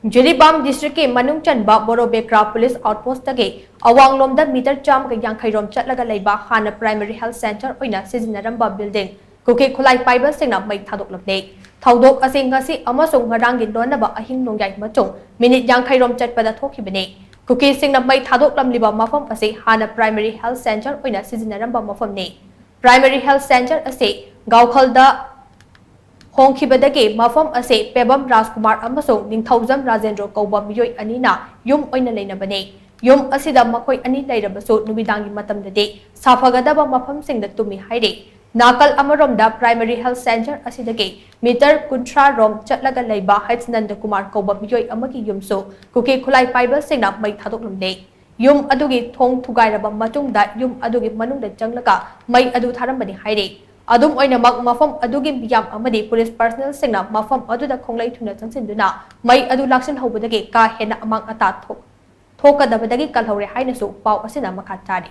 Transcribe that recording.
JIRIBAM district ke manung CHANBA BOROBEKRA police outpost tagi awang LOMDA meter cham ke yang khairom CHATLAGA LEIBA HANNA primary health center OINA SHIJINNARAMBA building Kuki Khutlai Paiba singna Mei Thadoklamle Thaudok asing ngasi amasung ngarangin donaba ahing nongyai machung minute yang khairom chatpada thokibane Kuki singna Mei Thadoklamle ba mafam ase HANNA primary health center OINA SHIJINNARAMBA mafam ne primary health center ase gaukhalda Hongkibadagi mafam ase Pebam Rajkumar amasung Ningthaujam Rajendra Kauba miyoi anina yum oina leinabane yum asida makoi ani leirabasu nubidangi matamdadi safagadaba mafam singda tumi haire nakal amaromda primary health center asidagi meter kuntra rom chatlaga leiba Haitsnanda Kumar Kauba miyoi amagi yumsu Kuki Khutlai Paiba singna Mei Thadoklamle yum adugi thong thugairaba matungda yum adugi manungda changlaga Mei adu tharambani haire Adum oina mafam adugi biyam amadi police personnel singna mafam aduda khonglai thuna changsinduna Mei adu laksin hobadagi ka hena amang ata thokadabadagi kalhore hainasu pau asina makha tari